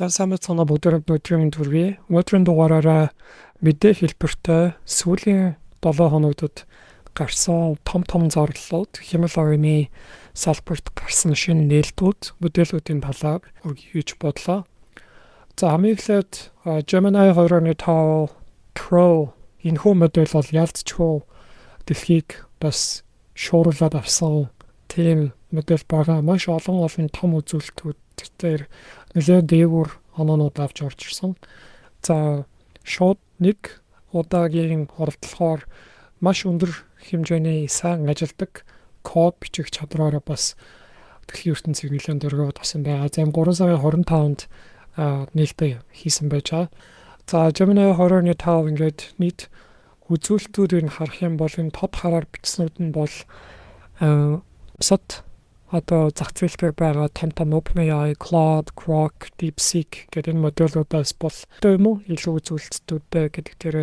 За сайн байна бүгд өдрийн төргий. Өдрийн дугаараараа мэдээ хэлбэртэй сүүлийн 7 хоногдод гарсан том зарлалууд Хималагийн салбарт гарсан шинэ нээлтүүд модельүүдийн талаар өгье бодлоо. За хамгийн эхлээд Gemini 2.5 Pro энэхүү модель бол ялцчгүй дэлхийг бас шууруулад авсан тийм модель байгаа. Маш олон том үзүүлэлтүүд дээр нэлээд дээгүүр оноонууд авч орж ирсэн. За шууд нэг удаагийн оролдлогоор маш өндөр хэмжээний сайн ажилдаг код бичих чадвараараа бас дэлхийн ертөнцийг нэлээд дөргөөд авсан байгаа. За 3 сарын 25-нд нээлттэй хийсэн байж байгаа. За Gemini 2.5 ингээд нийт үзүүлэлтүүдийг харах юм бол энэ тод хараар бичснүүд нь бол сот одоо зах зээл дээр байгаа том OpenAI, Claude, Grok, DeepSeek гэдэг модулуудаас бол илүү үзүүлэлтүүдтэй гэдэг дээр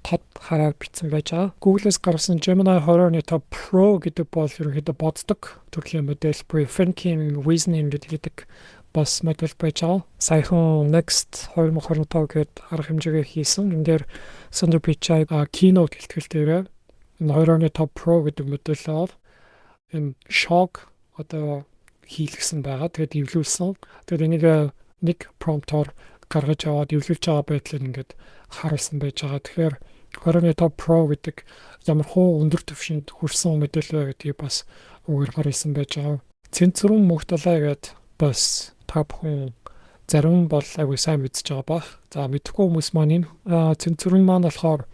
тод хараар бичсэн байж байгаа. Google-с гарсан Gemini 2.5 Pro гэдэг бол ерөнхийдөө боддог төрлийн модель, Thinking, Reasoning гэдэг бас модель байж байгаа. Саяхан Next 2025 гэдэг арга хэмжээгээ хийсэн. Энэ дээр Sundar Pichai keynote хэлтгэлээр энэ 2.5 Pro гэдэг модельээр энэ shock одоо хийлгсэн байгаа. Тэгээд эвлүүлсэн. Тэгээд энийг нэг промптоор гаргаж аваад эвлүүлж байгаа байдлыг ингээд харуулсан байж байгаа. Тэгэхээр 2.5 Pro гэдэг ямар хуу өндөр түвшинд хүрсэн модель вэ гэдгийг бас өгөр гаргасан байж байгаа. Цэнцэрэн мөгтөлөө гэдэг бас та бүхэн зарим бол аягүй сайн мэдж байгаа ба. За мэдхгүй хүмүүс маань энэ цэнцэрэн маань болохоор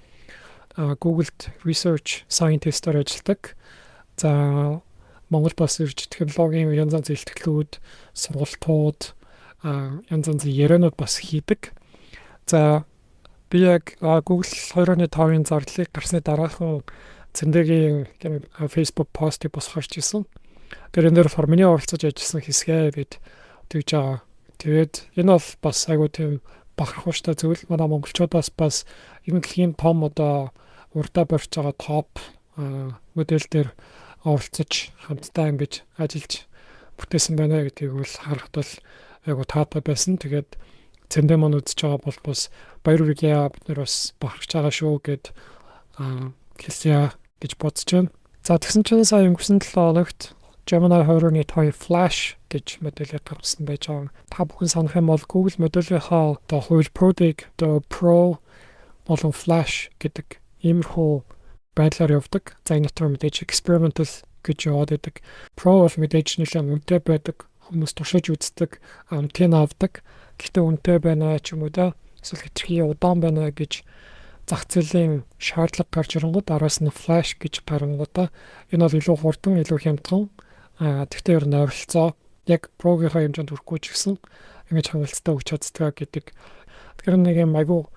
Google-д research scientist-аар ажилладаг. За Монгол бас ирж технологийн янз янзын илтгэлүүд, сургалтууд, янз янзын ярианууд бас хийдэг. За би яг Google 2.5-ын зарлалыг гарсны дараахан Цэндэгийн Facebook постыг бас харж ирсэн. Тэр энэ дээр формины оролцож ажилласан хэсгээ бид тэгж байгаа. Тэгээд энэ бол бас айгүй тийм бахархууштай зүйл. Манай монголчуудаас бас энэ дэлхийн том одоо урдаа барьж байгаа топ модель дээр оролцож хамтдаа ингэж ажиллаж бүтээсэн байна гэдгийг бол харахад бол айгу таатай байсан. Тэгээд цэндэ маань үзэж байгаа бол бас баяр хүргэе бид нар бас бахархж байгаа шүү гэд хэлсэе гэж бодож байна. За тэгсэн чинь сая өнгөрсөн 7 хоногт Gemini 2.5 Flash гэж модельээр гаргасан байж байгаа. Та бүхэн санах юм бол Google модельийнхаа одоо хувь Pro-ыг одоо Pro болон Flash гэдэг иймэрхүү байдлаар явдаг. За энэ дотор мэдээж experimental гэж яваад байдаг. Pro бол мэдээж нэлээд үнэтэй байдаг. Хүмүүс туршиж үздэг, антен авдаг. Гэхдээ үнэтэй байна ч юм уу да. Эсвэл хэтэрхий удаан байна гэж зах зээлийн шаардлага гарч ирэнгүүт араас нь flash гэж гарангуудаа энэ бол илүү хурдан, илүү хямдхан. Тэгтээ ер нь ойролцоо яг Pro-гийнхаа хэмжээнд хүрэхгүй ч гэсэн ингэж хангалттай өгч чаддаг гэдэг. Тэгэхээр нэг юм айгу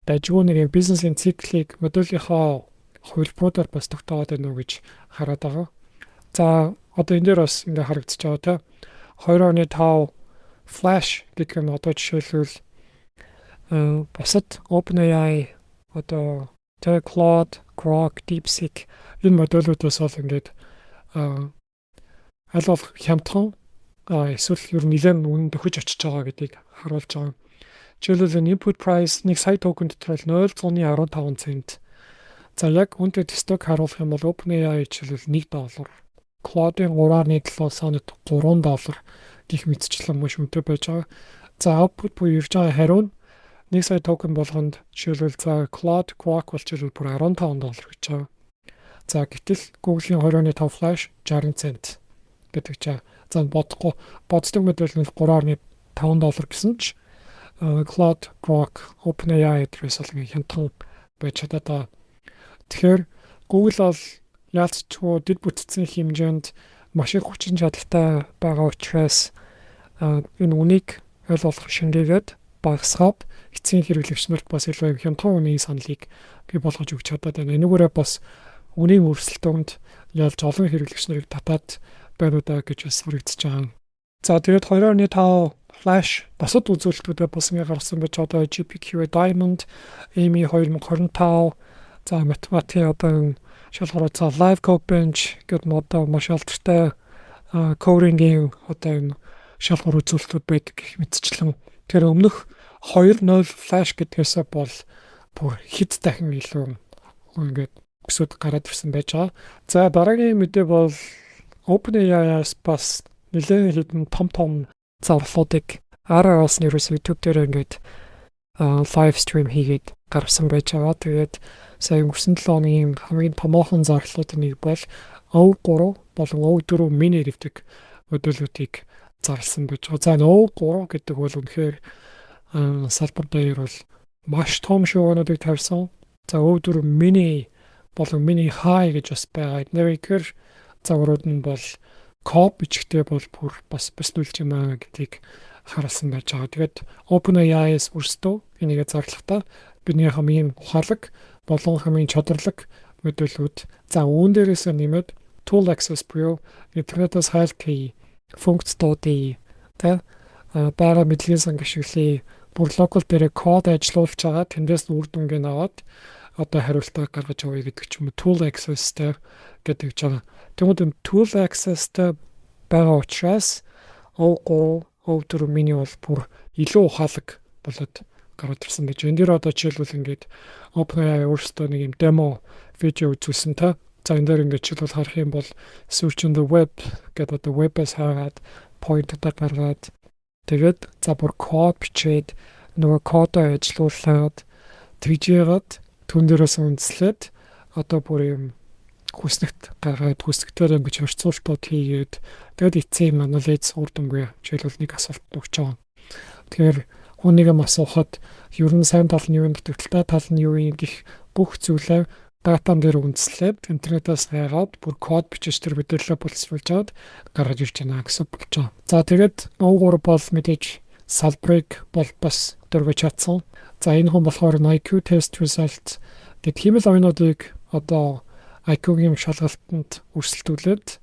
дайггүй нэг бизнесийн циклийг модельийнхаа хувилбаруудаар бас тогтооод байна уу гэж хараад байгаа. За одоо энэ дээр бас ингээ харагдаж байгаа те. 2.5 Flash гэдэг нь одоо жишээлбэл бусад OpenAI одоо Claude, Grok, DeepSeek энэ модулуудаас бол ингээд аль болох хямдхан эсвэл ер нь нэлээд үнэнд өгч очиж байгаа гэдгийг харуулж байгаа. Жишээлбэл input price 1 сая токен дотор 0.15 цент. За яг үнэтэй тестог харуулах юм бол OpenAI жишээлбэл $1, Claude-ийн 3.7 сая-д $3 гэх мэтчлэн маш үнэтэй байж байгаа. За output буюу ирж байгаа хариу нь 1 сая токен болгонд жишээлбэл за Claude, Grok бол жишээлбэл бүр $15 гэж байгаа. За гэтэл Google-ийн 2.5 Flash 60 цент гэдэг чинь за боддог модель нь $3.5 гэсэн ч Claude, Grok, OpenAI дээрээс бол хямдхан байж чадаад. Тэгэхээр Google бол яалтчгүй дэд бүтцийн хэмжээнд маш их хүчин чадалтай байгаа учраас энэ үнийг ойлгох шингээгээд багасгаад эцсийн хэрэглэгчнэрт бас илүү хямдхан үнийн саналыг бий болгож өгч чадаад байна. Энэгээрээ бас үнийн өрсөлдөөнд ялж олон хэрэглэгчнэрийг татаад байна удаа гэж бас харагдаж байгаа. За тэгээд 2.5 Flash бусад үзүүлэлтүүдэд бас ингээ гарсан байж одоо GPQ Diamond, AMI 2025 за математикийн одоо шалгуур за Live Code Bench гэдэг одоо маш алдартай coding-ийн одоо энэ шалгуур үзүүлэлтүүд байдаг гэх мэтчлэн Тэр өмнөх 2.0 flash гэдгээс бол бүр хэд дахин илүү ингээд өсөд гараад ирсэн байж байгаа. За дараагийн мэдээ бол OpenAI-аас бас нэлээд хэдэн том зарлуудыг араас нэрс YouTube дээр ингээд live stream хийгээд гаргасан байж байгаа. Тэгээд сая өнгөрсөн 7 хоногийн хамгийн томоохон зарлуудын нэг бол O3 болон O4 mini гэдэг модулуудыг зарласан байж байгаа. За O3 гэдэг бол үнэхээр салбар дээр бол маш том шоуунуудыг тавьсан. За O4 mini болон mini high гэж бас байгаа. Эднэрээр загварууд нь бол код бичгтээ бол бүр бас бүслүүлж юм аа гэдгийг харуулсан байж байгаа. Тэгээд OpenAI-с өөрсдөө энийг зарлахдаа бидний хамгийн ухаалаг болон хамгийн чадварлаг модулууд за үүн дээрээс нэмээд tool access буюу интернетээс хайлтгий функцтуудыг тэ бара мэдлэгийн сан гişглээ бүр локал дээр код ажиллуулж байгаа тэндээс үр дүнгээ аваад одоо хариултаа гаргаж авъя гэдэг ч юм уу tool access-тэй гэдэг жаа. Тэгвэл tool access-тэй байгаа учраас O4 mini бол бүр илүү ухаалаг болоод гараад ирсэн гэж. Энд дээр одоо жишээлбэл ингээд OpenAI өөрсдөө нэг юм demo видео үзүүлсэн та. За энэ дээр ингээд жишээлбэл харах юм бол search on the web гэдэг одоо web-ээс хараад point-уудаа гаргаад тэгээд за бүр код бичээд нөгөө кодоо ажиллуулад тэгжээгээд түн дээрээс үндэслээд одоо бүр юм хүснэгт гаргаад хүснэгтээр ингэж харьцуултууд хийгээд тэгээд эцсийн анализ үр дүнгээ жишээлбэл нэг асуулт өгч байгаа. Тэгэхээр хүнийг асуухад ер нь сайн тал нь юу вэ, төвлөлтэй тал нь юу вэ гэх бүх зүйлээ датан дээр үндэслээд интернетээс гаргаад бүр код бичиж тэр мэдээлэлээ боловсруулж гаргаж ирж байна гэсэн болж байгаа. За тэгээд O3 бол мэдээж салбарыг бол бас дөрвөж чадсан. За энэ хүн болохоор IQ test result гэдэг хэмэл оюунуудыг одоо IQ-ийн шалгалтанд өрсөлдүүлээд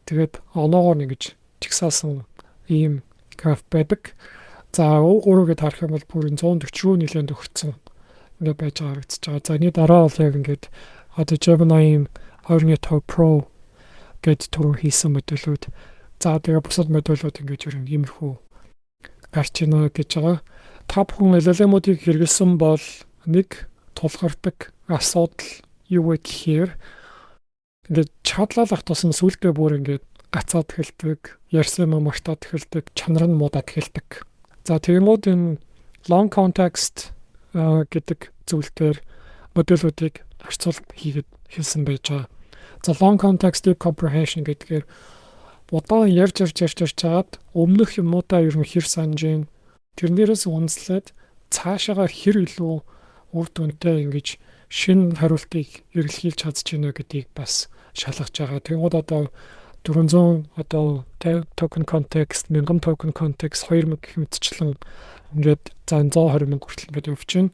тэгээд оноогоор нэгж чигсаасан ийм граф байдаг. За O3 гэдээ харах юм бол бүр 140 рүү нэлээд өгцөн ингээд байж байгаа гэж байгаа. За энэ дараа бол яг ингээд одоо Gemini 2.5 Pro гэж түрүү хийсэн модулууд. За тэгээ бусад модулууд ингээд ер нь иймэрхүү гарч ийнэ гэж байгаа. Та бүхэн LLM-уудыг хэрэглэсэн бол нэг тулгардаг асуудал юу вэ гэхээр ингээд чадлалах тусам сүлдээ бүр ингээд гацаад эхэлдэг, ярьсан юм мартаад эхэлдэг, чанар нь муудаад эхэлдэг. За тэгмүүд энэ long context гэдэг зүйлээр модулуудыг харьцуулт хийгээд хэлсэн байж байгаа. За long context comprehension гэдгээр удаан ярьж чагаад өмнөх юмудаа ер нь хэр санаж гин тэрнээс үндэслээд цаашаага хэр илүү үр дүнтэй ингэж шинэ хариултыг эргэлхийлж чадж гинэ гэдгийг бас шалгаж байгаа. Тэгмүүд одоо 400 одоо token context, 1000 token context, 2000 гэх мэтчлэн ингээд за 120,000 хүртэл ингээд өвч чинь.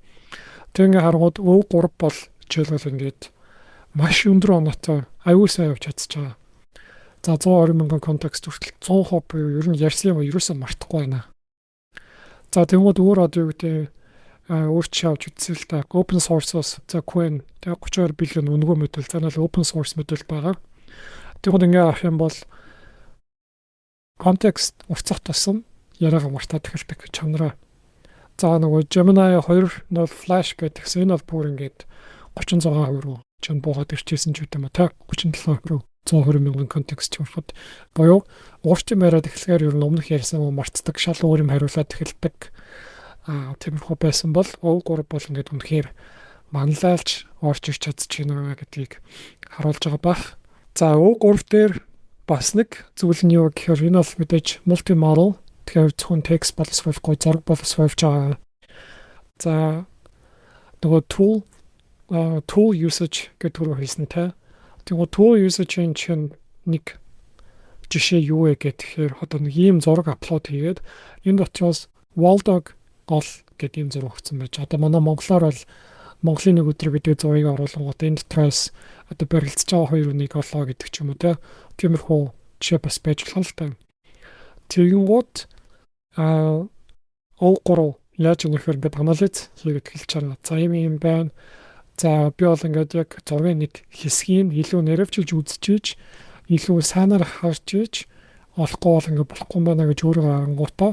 Тэг ингээ харангууд O3 бол жишээлбэл ингээд маш өндөр оноотой аюул сайн явж чадчихаа. За 120,000 context хүртэл 100% буюу ер нь ярьсан юм ерөөсөө мартахгүй байна. За тэгмүүд өөр одоо юу гэдэг өөр чи авч үзсэн л та open source-оос за Qwen 32 биллион үнэгүй модуль занал open source модуль байгаа. Тэгвэл ингээ авах юм бол контекст уртцах тусам яриагаа мартаад эхэлдэг чанараа. За нөгөө Gemini 2.0 Flash гэдгсэн энэ бол бүр ингээд 36% руу чинь буугаад ирчихсэн ч үгүй юм та 37% руу 120,000 контекст хүрхэд боёо уурчин яриад эхлэхээр ер нь өмнөх ярьсан юм мартдаг шал өөр юм хариулаад эхэлдэг. Тиймэрхүү байсан бол O3 бол ингээд үнэхээр манлайлж орж ирч чадчихна гэдгийг харуулж байгаа бах. За O3 дээр бас нэг зүйл нь юу гэхээр энэ бол мэдээж multi-model тэгэхээр зөвхөн текст боловсруулахгүй зураг боловсруулж байгаа. За нөгөө tool usage гэдэг төрөөр хэлсэн те. Тэгээ tool usage-ийн чинь нэг жишээ юу вэ гэхээр одоо нэг ийм зураг апплод хийгээд энэ дотроос Waldog гол гэдэг ийм зураг өгсөн байж. Одоо манай монголоор бол Монголын нэг өдөр гэдэг зургийг оруулангууд энэ дотроос одоо барилдаж байгаа хоёр үнийг олоо гэдэг ч юм уу те. Тиймэрхүү жишээ бас байж болох л та. Тэгэнгუთ O3 яаж өнөхөр гэдэг анализ хийгээд эхэлж байгаа. За ийм байна. За би бол ингээд яг зургийн нэг хэсгийг илүү нэрвчилж үзчихэж илүү сайнаар харж иж олохгүй бол ингээд болохгүй байна гэж өөрөө ангуудаа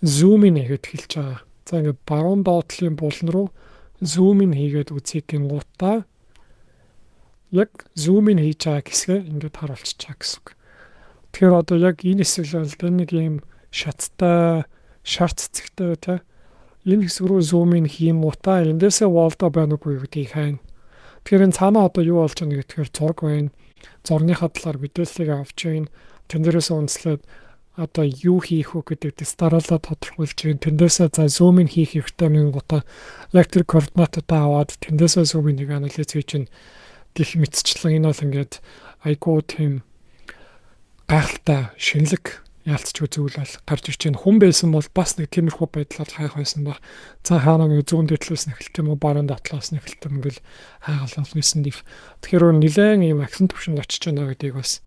зум ин хийгээд хэлж байгаа. За ингээд баруун доотлын булан руу зум ин хийгээд үзье гингуудаа яг зум ин хийж байгаа хэсгээ ингээд харуулчих чаа гэсэн үг. Тэгэхээр одоо яг энэ хэсэг л нэг юм шаттай, шарт цэцэгтэй тэ энэ хэсэг рүү зум ин хиймутаа эндээсээ wall-до байна уу гэдгийг хайна. Тэгэхээр энэ цаанаа одоо юу болж байгаа гэхээр зураг байна. Зурныхаа талаар мэдээллийг авч байна. Тэн дээрээс үндэслээд одоо юу хийх вэ гэдэгт дараалал тодорхойлж байна. Тэндээсээ за зум ин хийх хэрэгтэй нэг гутаа электрик координатуудаа аваад тэндээсээ зум инийг анализ хийж чинь гих мэдчихлээ. Энэ бол ингээд айгуу тийм гайхалтай шинэлэг яалтчгүй зүйл бол гарч ирж байна. Хүн байсан бол бас нэг тиймэрхүү байдлаар хайх байсан баг. За хаана нэг зүүн дэтлээс нэхэлт юм уу, баруун датлаас нэхэлт юм ингээл хайгалал байсан див. Тэгэхээр нэлээд ийм акцент төвшөнд очиж байна гэдгийг бас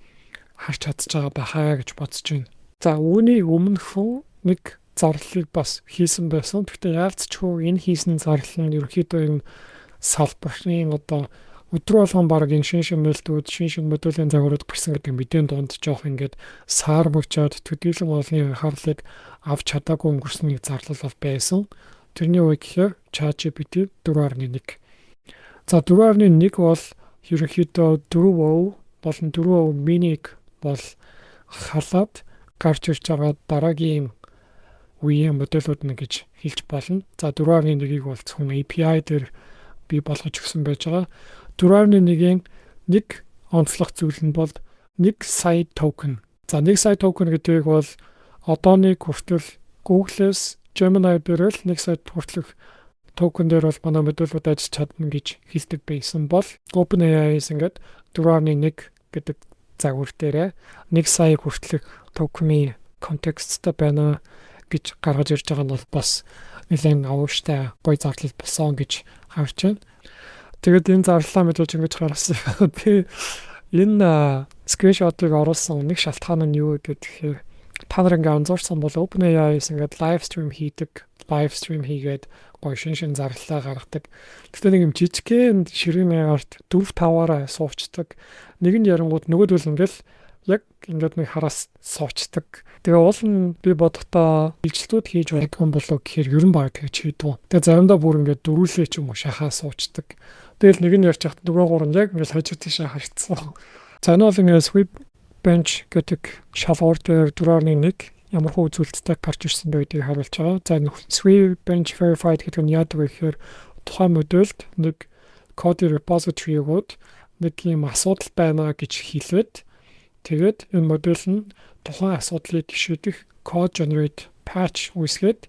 харж чадж байгаа байхаа гэж бодож байна. За үүний өмнөх нэг зарлалыг бас хийсэн байсан. Гэхдээ яалтчгүй энэ хийсэн зарлал нь ерөөхдөө юм салбарны одоо өдрө болгон баг энэ шин модулийн загварууд гарсан гэдэг мэдэн донд жоох ингээд саар мөчөөд төдийлөн олонний анхаарлыг авч чадаагүй өнгөрсөн нэг зарлал бол байсан. Тэрний үе гэхээр ChatGPT 4.1. За 4.1 бол ерөнхийдөө 4.0 болон 4.0 минийг бол халаад гарч ирж байгаа дараагийн үеийн модулууд нь гэж хэлж болно. За 4.1-ийг бол зөвхөн API дээр бий болгож өгсөн байж байгаа. 4.1-ийн нэг онцлог зүйл нь бол 1 сая токен. За 1 сая токен гэдэг бол одооны хүртэл Google-с Gemini дээр л 1 сая хүртэлх токен дээр бол манай модулууд ажиллаж чадна гэж хэлдэг байсан бол OpenAI-с ингээд 4.1 гэдэг загвар дээр 1 сая хүртэлх токены контексттэй байна гэж гаргаж ирж байгаа нь бол бас нэлээд авууштай гоё зарлал болсон гэж харж байна. Тэгээд энэ зарлалаа мэдээж ингэж гаргасан. Би энэ скриншотыг оруулсан нэг шалтгаан нь юу гэхээр та нар ингээ анзаарсан бол OpenAI-с ингээд live stream хийгээд гоё шин зарлалаа гаргадаг. Тэгтээ нэг юм жижигхэн ширээний арт 4-5-аараа суучдаг. Нэг нь ярангууд нөгөөдөл ингээл яг ингээд нэг хараас суучдаг. Тэгээ уул нь би бодохдоо илжилтүүд хийж байх юм болоо гэхээр ерөн баг тэгж хийдвүү. Тэгээ заримдаа бүр ингээд дөрүүлээ ч юм уу шахаа суучдаг. Тэгэл нэг нь ярьж хахад нөгөө 3 яг ингээд хажуу тийшээ харцсан. За энэ бол ингээд Sweep Bench гэдэг шалгуур дээр 4.1 ямар хөө үзүүлэлттэй гарч ирсэн байдгийг харуулж байгаа. За Sweep Bench Verified гэдэг нь яадаг вэ гэхээр тухайн модульд нэг code repository-гууд нэг юм асуудал байна гэж хэлээд тэгээд энэ модуль нь тухайн асуудлыг шийдэх code generate patch үүсгээд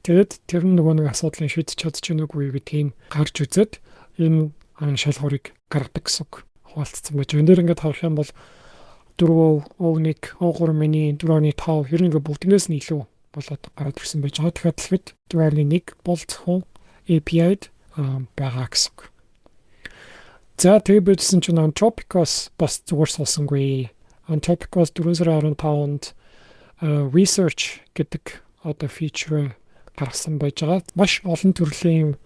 тэгээд тэр нөгөө нэг асуудлыг шийдэж чадчих нүггүй гэдгийг гарч үзээд энэ шалгуурыг гаргадаг гэсэн үг хуваалцсан байж. Энэ дээр ингээд харах юм бол 4.1, 3.1, 4.5 ер нь ингээд бүгднээс нь илүү болоод гараад ирсэн байж байгаа. Тэгэхээр дэлхийд 4.1 бол зөвхөн API-д байгаа гэсэн үг. За тэгээд бидсэн чинь Anthropicus бас зүгээр сонсонгүй. Anthropicus 4.15-нд research гэдэг одоо feature гаргасан байж байгаа. Маш олон төрлийн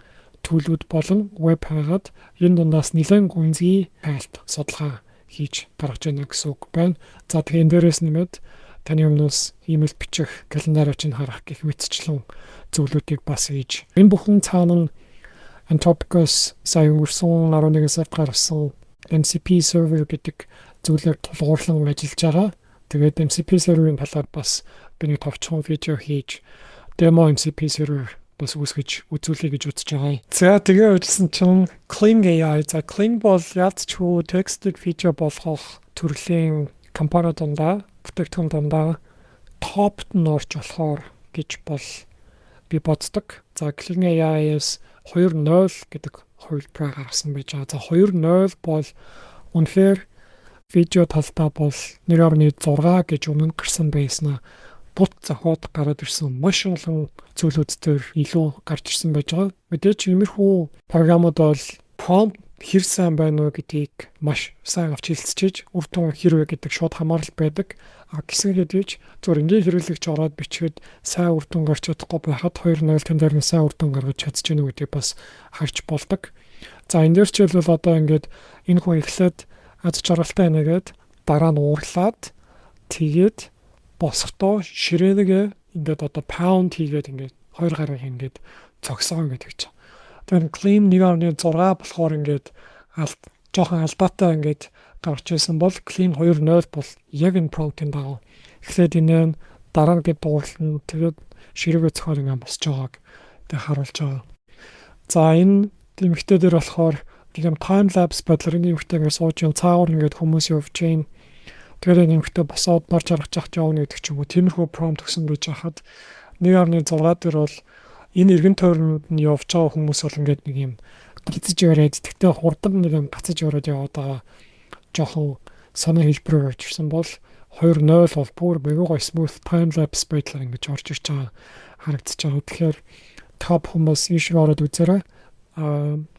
төлөвүүд болон веб хагаад энэ дундаас нэлээд гүнзгий файлт судалгаа хийж гаргаж байна гэсэн үг байна. За тэгэхээр энэ дээрээс нэмээд таны өмнөөс имэйл бичих, календар очиж харах гэх мэтчлэн зөвлөдүүдийг бас хийж. Энэ бүхэн цаана Anthropicus сая өнгөрсөн 11 сард гаргасан MCP server гэдэг зүйлээр тулгуурлан ажиллаж байгаа. Тэгээд MCP server-ийн талаар бас би нэг товчхон видео хийж demo MCP server бас үүсгэж үзүүлэе гэж үзэж байгаа. За тэгээ үйлсэн чинь Kling AI. За Kling бол яалтчгүй текстийг фичер болгох төрлийн компани дундаа, бүтээгдэхүүн дундаа топт нь орж болохоор гэж бол би боддог. За Kling AI-с 2.0 гэдэг хувилбараа гаргасан байж байгаа. За 2.0 бол үнэхээр видео талдаа бол 1.6 гэж өмнө гарсан байснаа бут зохиод гараад ирсэн маш олон зүйлүүд дээр илүү гарч ирсэн байж байгаа. Мэдээж иймэрхүү програмууд бол prompt хэр сайн байна уу гэдгийг маш сайн авч хэлцэж, үр дүн хэрвээ гэдэг шууд хамаарал байдаг. Гэсэн хэдийч зөв ингийн хэрэглэгч ороод бичгээд сайн үр дүн гарч чадахгүй байхад 2.0 тэн дээр нь сайн үр дүн гаргаж чадчихна уу гэдгийг бас харж болдог. За энэ дээр ч бол одоо ингээд энэ хүн эхлээд аз жаргалтай нэгээд дараа нь уурлаад тэгээд босготоо ширээгээ ингээд одоо pound хийгээд ингээд 2 гарыг ингээд цогсоо ингээд гэж. Тэгэхээр claim 1.6 болохоор ингээд жоохон алдаатай ингээд гарч ирсэн бол claim 2.0 бол яг энэ protein даа. Тэгэхээр энэ дараа нь дуулсан тэгээд ширүүгээ цохол ингээд босч байгааг тэг харуулж байгаа. За энэ тэмхтэй дээр болохоор тийм time lapse бодлорын юмхтэйгээ сууж юм цаагаар ингээд хүмүүс явж гин. Тэгээд нэмэгтэй босоод дор жаргаж явах гэдэг ч юм уу тиймэрхүү prompt өгсөн гэж хахад 1.6 дээр бол энэ эргэн тойрнууд нь явж байгаа хүмүүс бол ингээд нэг юм гизэж яриад тэгтээ хурдан нэг юм гацаж ороод яваад байгаа жоохон санаа хэлбэрээр очирсан бол 2.0 бол бүр мегого smooth time lapse байдлаар ингэж орж ирж байгаа харагдаж байгаа. Тэгэхээр топ хүмүүс ийшээ ороод үзээрэй.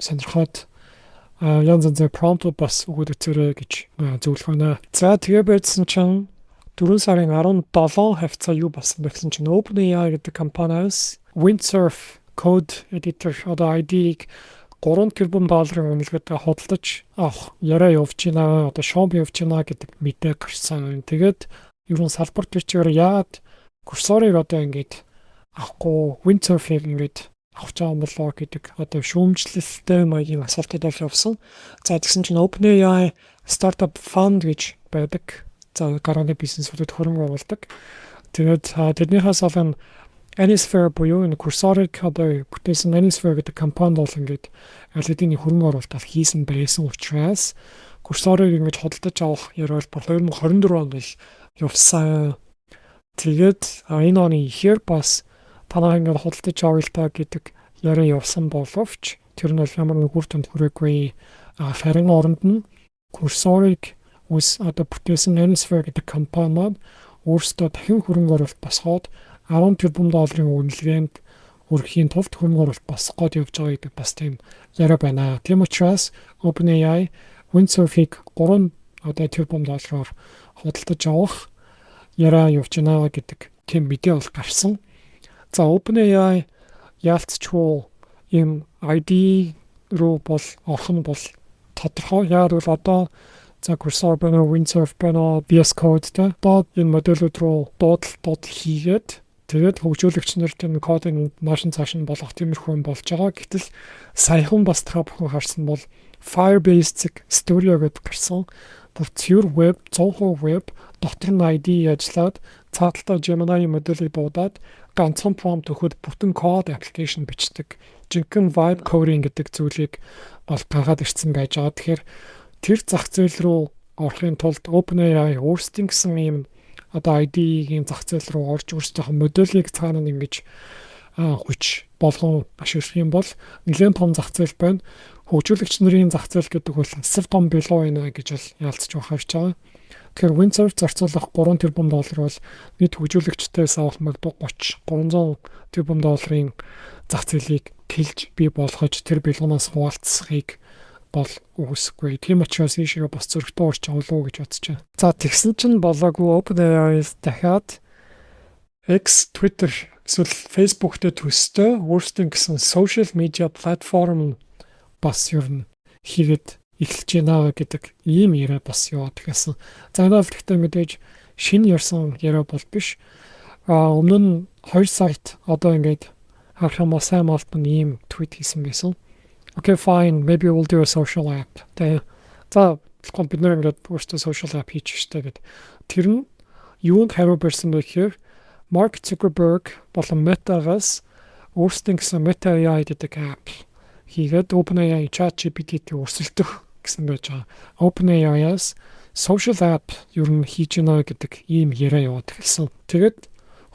Сонирхоод янз янзын prompt бас өгөөд үзээрэй гэж зөвлөх байна. За тэгээ байдсан чинь 4 сарын 17 хавцаа юу болсон бэ гэсэн чинь OpenAI гэдэг компаниас Windsurf code editor одоо ID-г $3 тэрбум үнэлгээтэй худалдаж авах яриа явж байна. Одоо шоу явж байна гэдэг мэдээ гарсан. Тэгээд ерөн салбар төрчөөр яад курсорыг одоо ингээд авахгүй Windsurf-ийг ингээд авч байгаа болоо гэдэг одоо шүүмжлэлтэй маягийн асуултад явсан. За тэгсэн чинь OpenAI Startup Fund гэж байдаг. За гарааны бизнесүүдэд хөрөнгө оруулдаг. Тэгээд тэднийхээс олон Anysphere буюу энэ курсорыг одоо бүтээсэн Anysphere гэдэг компани бол ингээд аль хэдийн хөрөнгө оруулалт хийсэн байсан учраас курсорыг ингэж худалдаж авах яриа бол 2024 онд л явсан. Тэгээд энэ оны ихэр бас танаа ингээд худалдаж авъя л та гэдэг яриа явсан боловч тэр нь бол ямар нэг үр дүнд хүрээгүй. Харин оронд нь курсорыг одоо бүтээсэн Anysphere гэдэг компани өөрсдөө дахин хөрөнгө оруулалт босгоод $10 тэрбум үнэлгээнд хүрэхийн тулд хөрөнгө оруулалт босгох гээд явж байгаа гэдэг бас тийм яриа байна. Тийм учраас OpenAI Windsurf-ийг 3 тэрбум доллараар худалдаж авах яриа явж байна гэдэг тийм мэдээ бол гарсан. За OpenAI яалтчгүй ийм ID руу бол орох нь бол тодорхой. Яг л одоо Cursor байна, Windsurf байна, VS Code одоо энэ модулууд руу дуудлага хийгээд тэгээд хөгжүүлэгч нарт энэ кодыг наашин цааш нь болгох тиймэрхүү юм болж байгаа. Гэтэл саяхан бас та бүхэн харсан бол Firebase Studio гэдэг гарсан. Бүр pure web, 100% web, дотор нь ID ажиллаад цааталтаа Gemini модулыг буудаад ганцхан prompt өгөхөд бүтэн код application бичдэг. Жинхэнэ vibe coding гэдэг зүйлийг бол гаргаад ирсэн байж байгаа. Тэгэхээр тэр зах зээл рүү орохын тулд OpenAI өөрсдийн гэсэн юм одоо ID-ийн зах зээл рүү орж өөрсдийнхөө модулийг цаана нь ингэж хүч болгон ашиглах юм бол нэлээд том зах зээл байна. Хөгжүүлэгч нарын зах зээл гэдэг бол асар том билүү байна гэж бол яалтч харж байгаа. Тэгэхээр Windsurf зарцуулах $3 тэрбум бол нийт хөгжүүлэгчдээс авах магадгүй 300 тэрбум долларын зах зээлийг тэлж бий болгож тэр билгоноос хуваалцахыг бол үгүйсгүй. Тийм учраас ийшээ бас зөрөгтэй орч авлаа гэж бодож байна. За тэгсэн чинь болоогүй OpenAI-с дахиад X, Twitter эсвэл Facebook-тэй төстэй өөрсдийн гэсэн social media platform бас ер нь хийгээд эхэлж байна гэдэг ийм яриа бас яваад гэсэн. За энэ бол гэхдээ мэдээж шинэ ярьсан яриа бол биш. Өмнө нь 2 сард одоо ингээд харах юм бол Sam Altman ийм твит хийсэн байсан. Okay, fine, maybe we'll do a social app. За бид нэр ингээд өөртөө social app хийчих штэ гэд. Тэр нь юунд хариу барьсан бэ гэхээр Mark Zuckerberg болон Meta-гаас өөрсдийн гэсэн Meta AI гэдэг app хийгээд OpenAI ChatGPT-ийг өрсөлдөх гэсэн байж байгаа. OpenAI-аас social app юу н хийж гинэ гэдэг ийм яриа яваад хэлсэн. Тэгээд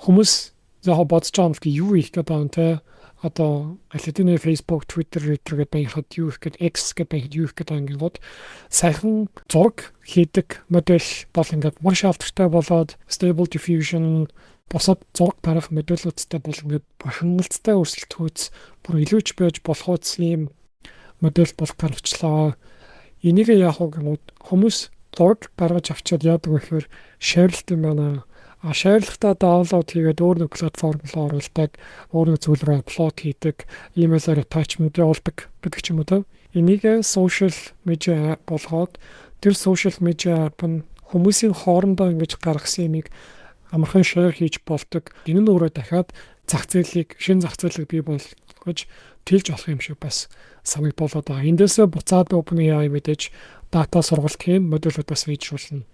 хүмүүс яг бодож байгаа юм л юу их гэдэг юм те. Одоо аль Facebook, Twitter гэдэг байхад юу их гэдэг X гэдэг байхад юу их гэдэг ангууд сайхан зураг хийдэг модель бол ингээд маш алдартай болоод Stable Diffusion босод зураг гарах модулуудтай бол ингээд бахимлалцтай өрсөлдөхөөс бүр илүүч байж болох ийм модель бол гарчлаа. Энийг яг хүмүүс зураг гаргаж авчиад яадаг вэ гэхээр шеэрлэлт юм байна. Шеэрлэхдээ даунлоад хийгээд өөр нэг платформ руу оруулдаг, өөр нэг зүйл рүү апплод хийдэг, email-аар attachment явуулдаг гэдэг ч юм уу те. Энийг social media болгоод тэр social media app нь хүмүүсийн хоорондоо ингэж гаргасан юмыг амархан шеэр хийж болдог. Энэ нь өөрөө дахиад шинэ зах зээлийг бий болгож тэлж болох юм шиг бас санагдуулаад байгаа. Эндээсээ буцаад OpenAI мэдээж дата сургалтын модулуудаас хийжүүлнэ.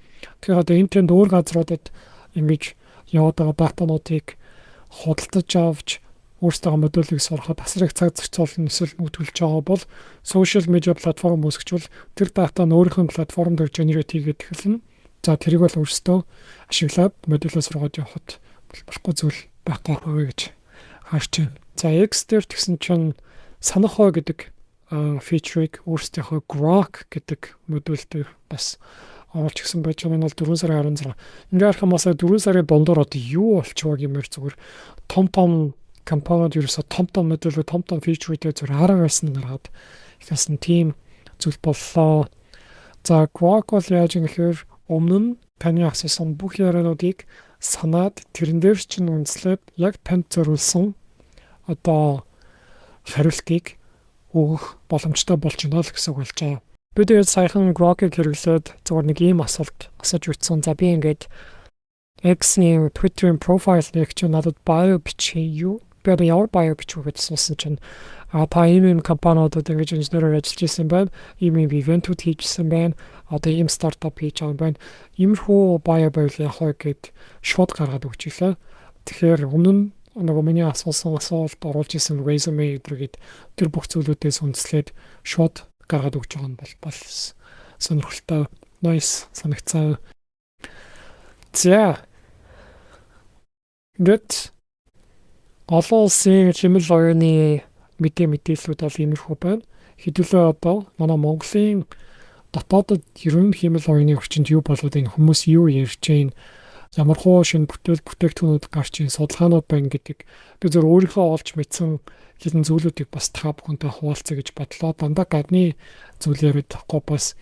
Тэгэхээр одоо энэ тэнд өөр газруудад ингэж яваад байгаа датануудыг худалдаж авч өөрсдөө модулийг сурахад асар их цаг зарцуулна, эсвэл нөтгөлж байгаа бол social media платформ үүсгэжүүл тэр дата нь өөрийнхөө платформ дээр generate хийгээд эхэлнэ. За тэрийг бол өөрсдөө ашиглаад модулоо сургаад явахад болохгүй зүйл байхгүй гэж харж байна. За X дээр тэгсэн чинь санахоо гэдэг feature-ыг өөрсдийнхөө Grok гэдэг модульд бас оруулж гисэн байж байгаа. Энэ бол 4 сарын 16. Ингээ харах юм бас 4 сарын дундуур одоо юу болчихвоо гэмээр зүгээр том компаниуд ерөөсө том модуль том feature-тэй зүгээр хараа байсан гараад ихээс нь team зүйл боллоо. За Grok бол яаж юм гэхээр өмнө нь таны асуусан бүх яриануудыг санаад тэрэн дээр чинь үндэслээд яг танд зориулсан одоо хариултыг өгөх боломжтой болж байна л гэсэн үг болж байгаа. Би тэгээд саяхан Grok-ыг хэрэглээд зөвхөн нэг ийм асуулт асууж үзсэн. За би ингээд X-ийн Twitter-ийн profile-ийг чинь надад bio бичээ юу? Би одоо ямар bio бичвэ гэсэн чинь та ийм компаниудад ингэж инженерээр ажиллаж ирсэн байна. Ийм ивентүүд хийжсэн байна. Одоо ийм стартап хийж байгаа юм байна. Иймэрхүү bio байвал яг гэд шууд гаргаад өгчлээ. Тэгэхээр өмнө нь нөгөө миний асуусан асуулт оруулж исэн resume гэдэргээд тэр бүх зүйлүүдээс үндэслээд шууд гаргаад өгч байгаа нь бол сонирхолтой nice санагцаа. За гэт олон улсын хэмэл оюуны мэдээллүүд бол иймэрхүү байна. Хэдүүлээ одоо манай Монголын дотоодод ерөн хэмэл оюуны орчинд юу болоод энэ хүмүүс юу ярьж байна, ямар хуу шинэ бүтээгдэхүүнүүд гарч ийн судалгаанууд байна гэдэг би зөв өөрийнхөө олж мэдсэн хэдэн зүйлүүдийг бас та бүхэнтэй хуваалцъя гэж бодлоо. Дандаа гадны зүйл яриад тахгүй бас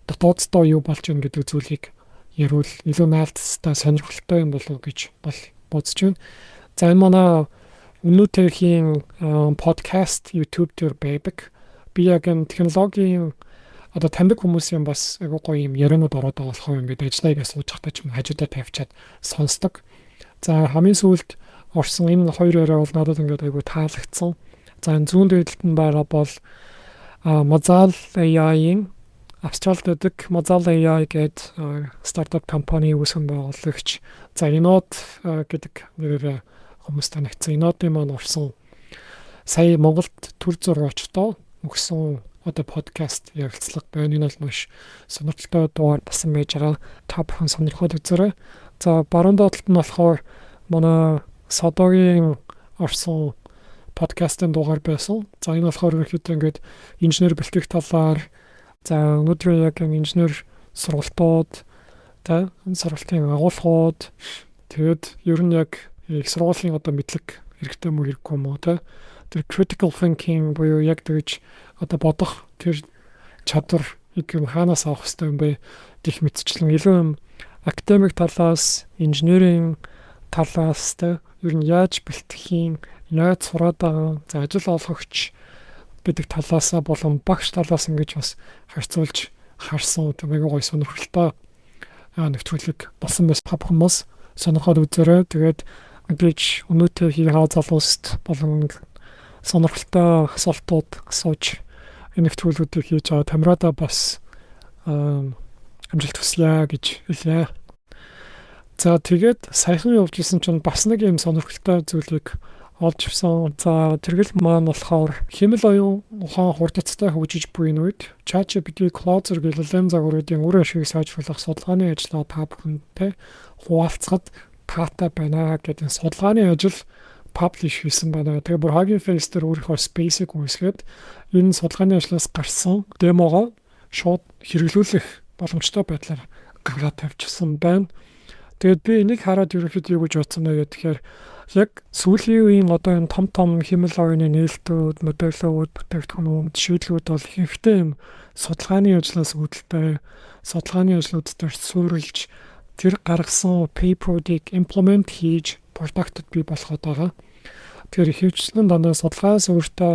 дотооддоо юу болж байна гэдэг зүйлийг ярил илүү наалттай сонирхолтой юм болов гэж бодож байна. За энэ манай өнөөдрийн подкаст YouTube дээр байдаг. Би яг энэ технологийн одоо таньдаг хүмүүсийн бас айгүй гоё юм яриануд ороод байгаа болохоор ингээд ажиллагаа сууж захтаа ч юм хажуудаа тавьчаад сонсдог. За хамгийн сүүлд орсон энэ хоёр яриа бол надад ингээд айгүй таалагдсан. За энэ зүүн дээдлэлт нь байгаа бол Mozal AI-ийн Австралид байдаг Mozal AI гэдэг стартап компани үүсгэн байгуулагч. За Инод гэдэг нэрээр хүмүүс танигдсан. Инодын маань орсон сая Монголд төр зурагчдоо өгсөн одоо подкаст ярилцлага байна. Энэ бол маш сонирхолтой дугаар басан байж байгаа. Та бүхэн сонирхоод үзээрэй. За баруун доотлолт нь болохоор манай Содогийн орсон подкастын дугаар байсан. За энэ болохоор ихэд ингээд инженер бэлтгэх талаар за өнөөдөр яг инженер сургалтууд энэ сургалтын агуулгууд тэгээд ер нь яг их сургуулийн одоо мэдлэг хэрэгтэй мүү хэрэггүй юм уу тэр critical thinking буюу яг тэгж одоо бодох тэр чадвар юм хаанаас авах хэрэгтэй юм бэ гэх мэтчлэн илүү юм академик талаас инженерийн талаас ер нь яаж бэлтгэхийн яаж сураад байгаа за ажил олгогч гэдэг талаас болон багш талаас ингэж бас харьцуулж харсан тийм гоё сонирхолтой нэвтрүүлэг болсон байсан хүмүүс сонирхоод үзээрэй. Тэгээд ингэж өнөөдөр хийhaa залууст болон сонирхолтой асуултууд асууж энэ нэвтрүүлгүүдийг хийж байгаа Тамирада бас амжилт хүсье гэж хэлье. За тэгээд саяхан явж исэн чинь бас нэг юм сонирхолтой зүйлийг олж авсан. За тэргэл маань болохоор хэмэл оюун ухаан хурдцтай хөгжиж буйн үед ChatGPT Cloud зэрэг LLM загваруудын үр ашиг сайжруулах судалгааны ажлаа та бүхэнтэй хуваалцахад таатай байна гэдэг судалгааны ажил publish хийсэн байна. Тэгээ бүр Hugging Face дээр өөрийнхөө space-ийг үүсгээд энэ судалгааны ажлаас гарсан демогоо шууд хэрэглүүлэх боломжтой байдлаар гаргаад тавьчихсан байна. Тэгээд би энийг хараад ерөнхийдөө юу гэж бодсон бэ гэхээр яг сүүлийн үеийн одоо энэ том хэмэл оюуны нээлтүүд, модельүүд, бүтээгдэхүүнүүд, шийдлүүд бол ихэнхдээ юм судалгааны ажлаас үүдэлтэй, судалгааны ажлууд дээр суурилж тэр гаргасан paper-ыг implement хийж product-д бий болгоод байгаа. Тэгэхээр ихэвчлэн дандаа судалгаанаас өөртөө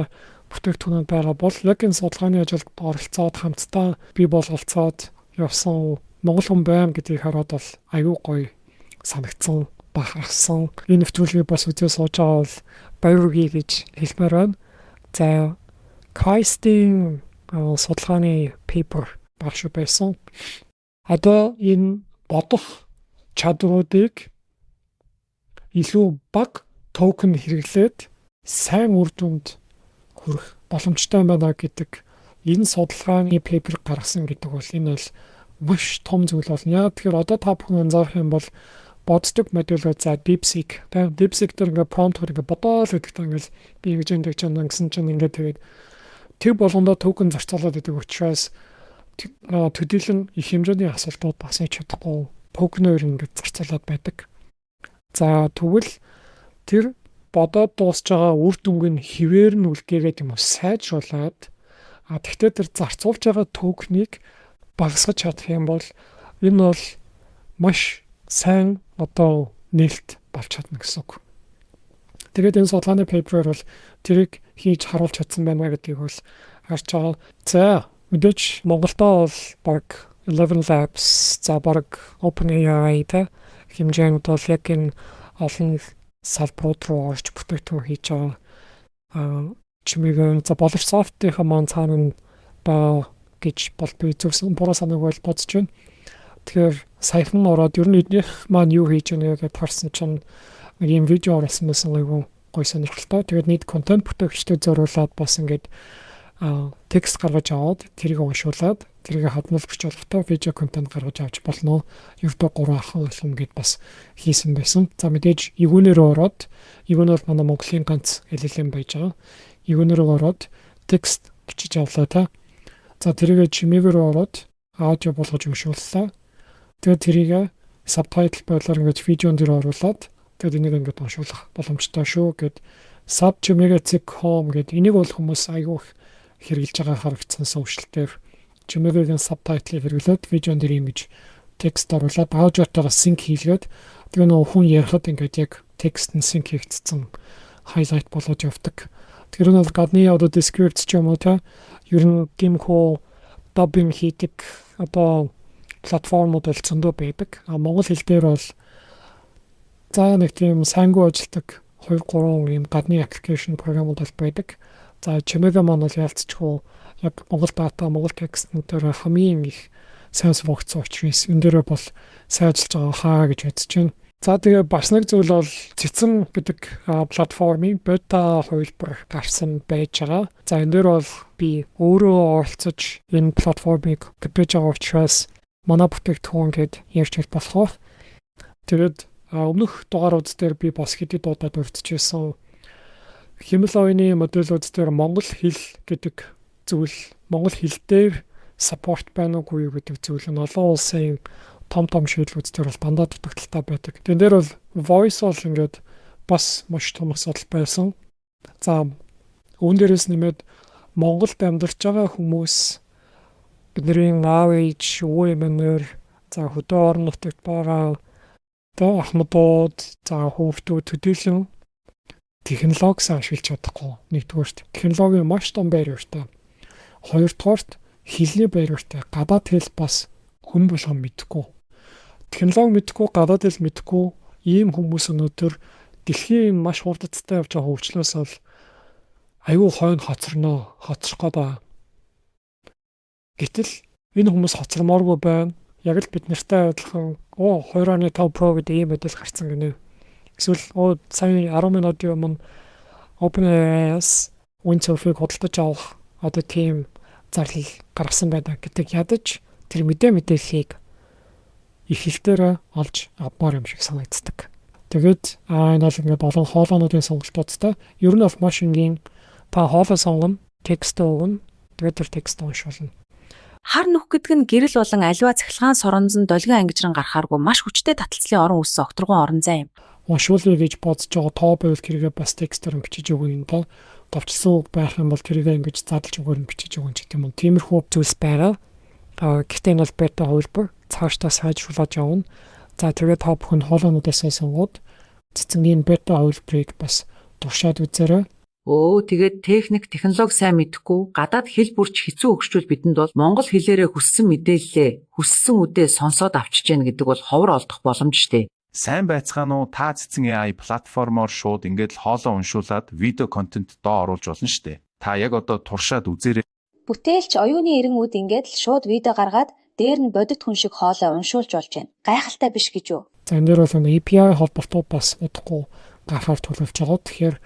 бүтээгдэхүүнүүд байгаа бол яг энэ судалгааны ажилд оролцоод хамтдаа бий болголцоод явсан Монгол хүн байна гэдгийг хараад бол аюу гоё санагдсан бахархсан. Энэ нэвтрүүлгийг бас үзээ сууж байгаа бол баяргий гэж хэлмээр байна. За Кайстийн судалгааны пейпер багш байсан. Одоо энэ бодох чадваруудыг илүү бага токен хэрэглээд сайн үр дүнд хүрэх боломжтой байна гэдэг энэ судалгааны пейпер гаргасан гэдэг бол энэ бол маш том зүйл болно. Тэгэхээр одоо та бүхэн анзаарах юм бол боддог модельөө за DeepSeek. Тэгээд DeepSeek дээр ингээ prompt-оор ингээ бодоол гэдэгт ингээл би ингэж энэ гэсэн чинь ингээ тэгээд тэр болгондоо токен зарцуулаад байдаг учраас төдийлөн их хэмжээний асуултууд бас хийж чадахгүй токеноор ингээ зарцуулаад байдаг. За тэгвэл тэр бодоод дуусж байгаа үр дүнг нь хിവэр нь үлгээгээд юм уу сайжруулад тэгтээ тэр зарцуулж байгаа токеныг багасгаж чадах юм бол энэ бол маш сайн одоо нээлт болж чадна гэсэн үг. Тэгээд энэ судалгааны пейперээр бол тэрийг хийж харуулж чадсан байна гэдгийг бол харж байгаа. За мэдээж Монголдоо бол баг 11 Labs за баг OpenAI-тай хэмжээнд бол яг энэ олон салбарууд руу орж бүтээгдэхүүн хийж байгаа. Чимээгүй за боловч софтынхаа маань цаана ба гэж бол би зөвсөн буруу санааг бол бодож байна. Тэгэхээр саяхан ороод ер нь эднийх маань юу хийж байгааг гэдээ харсан чинь нэг юм видео оруулсан байсан айгүй гоё сонирхолтой. Тэгээд нийт контент бүтээгчдэд зориулаад бас ингээд текст гаргаж аваад тэрийг уншуулад тэрийг хадмал бичүүлэхдээ видео контент гаргаж авч болно. Ердөө 3 ахын болгон гэд бас хийсэн байсан. За мэдээж ивүүнээр ороод ивүүн бол манай Монголын ганц LLM байж байгаа. Ивүүнээр ороод текст бичиж авлаа та. За тэрийг чимээгээр ороод аудио болгож уншууллаа. Тэгээд тэрийг subtitle байдлаар ингэж видеон дээр оруулаад тэгээд энийг ингэж уншуулах боломжтой шүү гэд sub chimega.com гэд энийг бол хүмүүс аягүй хэрэгжилж байгаа харагдсан сошиалтээр чимэгийн subtitle хэрэглээд видеон дээр ингэж текст оруулаад аудиотойгоо sync хийлгээд тэгээ нөө хүн ярихад ингэж яг текст нь sync хийгдсэн highlight болоод явдаг. Тэр нь бол гадны audio descript ч юм уу та ер нь гимхо dubbing хийдэг одоо платформуд бол зөндөө байдаг. Монгол хэл дээр бол за нэг тийм сангүй ажилтдаг 2-3 юм гадны application програмууд бол байдаг. За чимээгээ маань бол ялцчихгүй яг Монгол дата, Монгол текст дээр хамгийн их сайн сургагдсан учраас энэ дээр бол сайн ажиллаж байгаа хаа гэж бодож байна. За тэгээ бас нэг зүйл бол цэцэн гэдэг платформын бета хувилбар гарсан байж байгаа. За энэ дээр бол би өөрөө оролцож энэ платформыг гэж байгаа учраас манай бүтээгдэхүүн гэд ярьж болох. Тэгээд өмнөх дугаарууд дээр би бас хэдий дуудаад урьдчилсан хэмэл оюуны модулууд дээр монгол хэл гэдэг зүйл монгол хэл дээр support байна уугүй гэдэг зүйл нь олон улсын том шийдлүүд дээр бол дандаа дутагдaltaй байдаг. Тэн дээр бол voice бол ингээд бас маш том асуудал байсан. За үүн дээрээс нэмээд Монголд амьдарч байгаа хүмүүс бидний аав ээж өвөө эмээнээр за хөдөө орон нутагт байгаа одоо ахмадууд за хүүхдүүд төдийлөн технологи ашиглаж чадахгүй. Нэгдүгээрт технологи маш том барьертай. Хоёрдугаарт хэлний барьертай. Гадаад хэл бас хүн болгон мэдхгүй. Технологи мэдхгүй, гадаад хэл мэдхгүй ийм хүмүүс өнөөдөр дэлхийн маш хурдтай явж байгаа хөгжлөөс бол аюу хойно хоцрох гэдэг. Гэтэл энэ хүмүүс хоцромооргүй байна. Яг л бид нартай адилхан 2.5 Pro гэдэг ийм модель гарсан гинэ. Эсвэл сая 10 минутын өмнө OpenAI-аас Windsurf-ыг худалдаж авах одоо тийм зарлал гаргасан байдаг гэдэг ядаж тэр мэдээллийг их хэлтээр олж авмаар юм шиг санагддаг. Тэгээд энэ бол ингээд олон хоолойнуудын сонголтуудтай ер нь бол маш энгийн та хоолой сонгоно, текст өгнө, тэгээд тэр текст уншуулна. Хар нүх гэдэг нь гэрэл болон аливаа цахилгаан соронзон долгион ангижран гарахааргүй маш хүчтэй таталцлын орон үссэн огторгон орон зай юм. Уншуулъя гэж бодож байгаа тоо байвал тэргээ бас текстээр бичиж өгнө юм доо. Товчсон үг байх юм бол тэргээ ингэж задлж өгөөр бичиж өгөн ч гэдэм юм. Тиймэрхүү зүйлс байгаа. Гэхдээ энэ бол бета хувилбар цаашдаа сайжруулж явна. За тэгээд та бүхэн хоолойнуудаас сонгоод цэцэнгийн бета хувилбарыг бас туршаад үзээрэй. Тэгээд технологи сайн мэдэхгүй гадаад хэл бүрч хэцүү өгчүүл бидэнд бол монгол хэлээрээ хүссэн мэдээллээ хүссэн үдээ сонсоод авчиж яах гэдэг бол ховор олдох боломж штэ. Сайн байцгаана уу? Та цэцэн AI платформоор шууд ингээд л хоолоо уншуулад видео контент доо оруулж болно штэ. Та яг одоо туршаад үзээрэй. Бүтээлч оюуны эрэнгүүд ингээд л шууд видео гаргаад дээр нь бодит хүн шиг хоолоо уншуулж болж байна. Гайхалтай биш гэж юу? За энэ дээр бол API холбоотой бас удахгүй гарахаар төлөвлөж байгаа. Тэгэхээр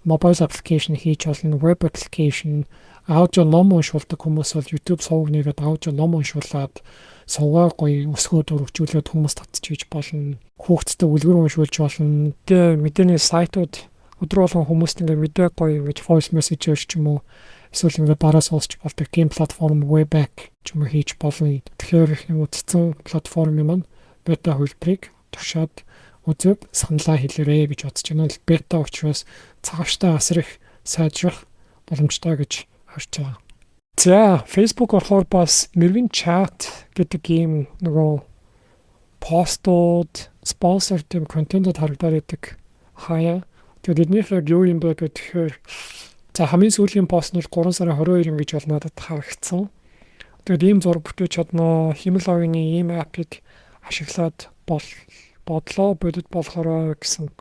mobile application хийж болно, web application, аудио ном уншуулдаг хүмүүс бол YouTube сувг нэгээд аудио ном уншуулад сувгаар гоё өсгөөд өргөжүүлээд хүмүүс татчих хийж болно. Хүүхдтэй үлгэр уншуулж болно. Тэгээ мэдээний сайтууд өдөр болгон хүмүүст ингээ видео гоё гэж voice message ч юм уу эсвэл ингээ бараа сонсч болдог тийм платформ Webback ч юм уу хийж болно. Тэгэхээр юм утсан платформ юм бета хөлбрийг туршаад үзээд саналаа хэлээрэй гэж бодож байна. Бета учраас цаашдаа асар их сайжрах боломжтой гэж харж байгаа. За, Facebook орохоор бас Mervin Chat гэдэг ийм нөгөө постууд, sponsored контентууд харагдаад байдаг. Хаяа. Тэгээд эднийхээ юу юм бэ гэхээр за хамгийн сүүлийн пост нь 3 сарын 22 гэж бол надад харагдсан. Тэгээд ийм зураг бүтээж чадна. Himalayan-ы ийм апыг ашиглаад бодлоо бодит болохоор гэсэн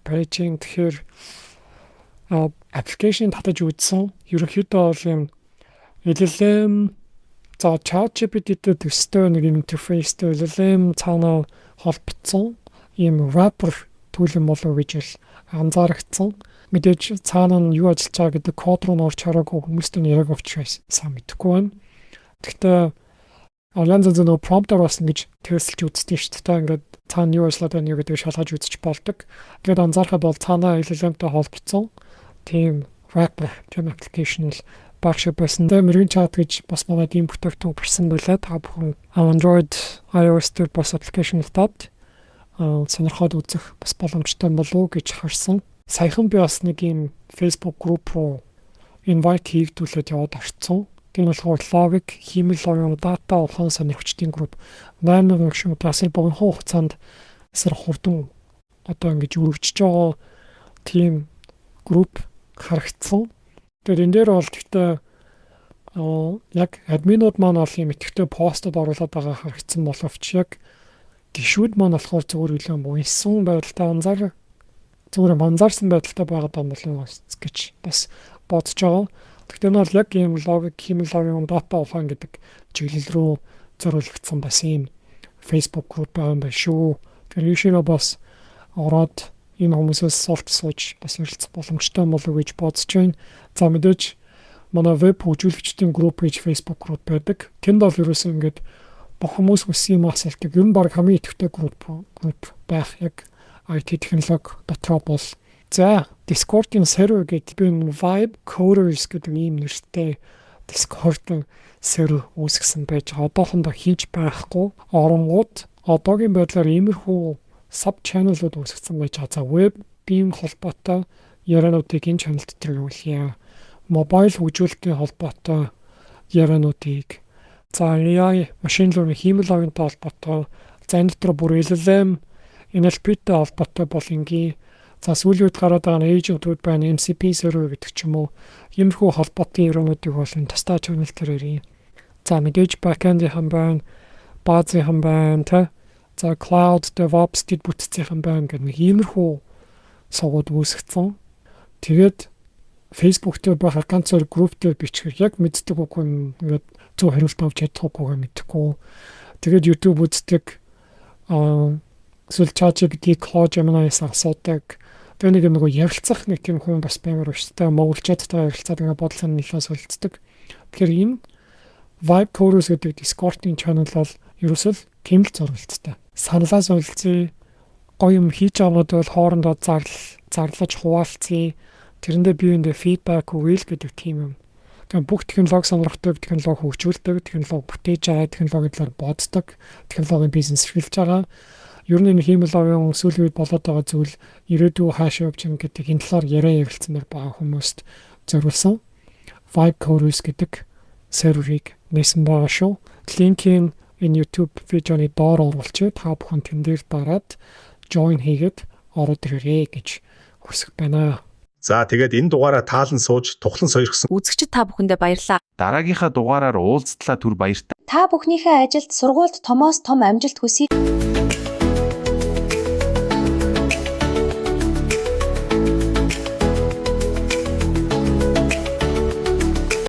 пэйжинг тэгэхээр аппликейшн татаж үзсэн. Ерөнхийдөө бол юм LLM за ChatGPT-тэй төстэй нэг интерфейстэй LLM цаанаа холбогдсон ийм wrapper төлөв болов гэж л анзаарчихсан. Мэдээж цаана нь юу ажиллаж байгаа гэдэг код руу орж хараагүй хүмүүст нь яг учраас сайн мэдэхгүй байна. Гэхдээ янз бүрийн нөө промптер бас ингэж тестэлж үзтiin шүү дээ. Ингээд цаана юу ажиллаад байна гэдэг шалгаж үзэж болдог. Тэгээд анзаархад бол цаана LLM-тэй холбогдсон тийм wrapper тийм application л багш байсан. Mervin Chat гэж бас манай ийм бүтээгдэхүүн барьсан байлаа. Та бүхэн Android, iOS дээр бас аппликейшнуудад сонирхоод үзэх бас боломжтой болов уу гэж харсан. Саяхан би бас нэг ийм Facebook group руу invite хийгдүүлээд яваад орцсон. Тийм болохоор Logic Himalayan data ухаан сонирхчдын group 8000 гишүүн бас богино хугацаанд эсрэг хурдан одоо ингэж үргэлжиж байгаа тийм group харагдсан. Тэгээд энэ дээр бол гэхдээ яг админууд маань бол юм итгэвтэй постод оруулаад байгаа харагдсан боловч яг гишүүд маань болохоор зөвхөн илүү буйсан байдалтай анзаарсан байдалтай байгаад байгаа юм гэж бас бодож байгаа. Гэхдээ энэ бол яг ийм Logic Himalayan data ухаан гэдэг чиглэл рүү зориулагдсан бас ийм Facebook group байгаа юм байна шүү. Тэр юушино бас ороод энэ хүмүүсээс суулж бас ярилцах боломжтой болов уу гэж бодож байна. За мэдээж манай веб хөгжүүлэгчдийн групп гэж Facebook групп байдаг. Тэнд бол ерөөсөн ингээд бүх хүмүүс үсгийн юм асуултыг ер нь баг хамгийн идэвхтэй групп байх яг IT технологи дотроо бол за Discord-ийн сервер гэдэг би Vibe Coders гэдэг ийм нэртэй Discord-ын сервер үүсгэсэн байж одоохондоо хийж байхгүй. Оронгууд одоогийн байдлаар иймэрхүү sub channel-ууд үүсгэсэн байж байгаа. За web beam холбоотой яриануудыг энэ channel дээр явуулъя. Mobile хөгжүүлэлтийн холбоотой яриануудыг за AI machine learning Himalayan-тай холбоотой за энэ дотор бүр LLM NLP-тэй холбоотой бол ингийн за сүүлийн үед гараад байгаа agent-ууд байна MCP server гэдэг ч юм уу иймэрхүү холбоотой яриануудыг бол энэ тусдаа channel дээр ирье. За мэдээж backend-ийн байна, баазын байна тэ за cloud DevOps гэд бүтцийн байна гэдэг нэг иймэрхүү сувгууд үүсгэсэн. Тэгээд Facebook дээр байх ганцаар group дээр бичихэр яг мэддэг үгүй ингээд зөв хариулт авч чадахгүй мэдхгүй. Тэгээд YouTube үздэг эсвэл ChatGPT Claude Gemini-с асуудаг. Тэгээ нэг ярилцах нэг юм хүн бас баймаар өштэй монголчуудтай ярилцаад ингээд бодол санаа нийлээс үлддэг. Тэгэхээр энэ Vibe Coders гэдэг Discord-ийн channel бол ерөөсөл тийм л зорилттой. Саналаас үлдсэн гоё юм хийж аваад бол хоорондоо зарлаж хуваалцъя. Тэрэндээ биеиндээ фидбек өгөөл гэдэг тийм юм. Тэгээд бүх технологи сонирхдаг, технологи хөгжүүлдэг, технологи бүтээж байгаа, технологийн талаар боддог, технологийн бизнес эрхэлж байгаа. Ер нь энэ Himalayan сүүлийн үед болоод байгаа зүйл ирээдүйн хаашаа явж байгаа гэдэг энэ талаар яриа ярилцмаар байгаа хүмүүст зориулсан Vibe Coders гэдэг серверийг нээсэн байгаа шүү. Линкийг энэ YouTube видеоны доор оруулчих. Та бүхэн тэн дээр дараад join хийгээд ороод ирээрэй гэж хүсэж байна. За тэгээд энэ дугаараа таалан сууж тухлан сойрхсон Үзэгчид та бүхэндээ баярлалаа. Дараагийнхаа дугаараар уулзтлаа түр баяртай. Та бүхнийхээ ажилд сургуульд томоос том амжилт хүсье.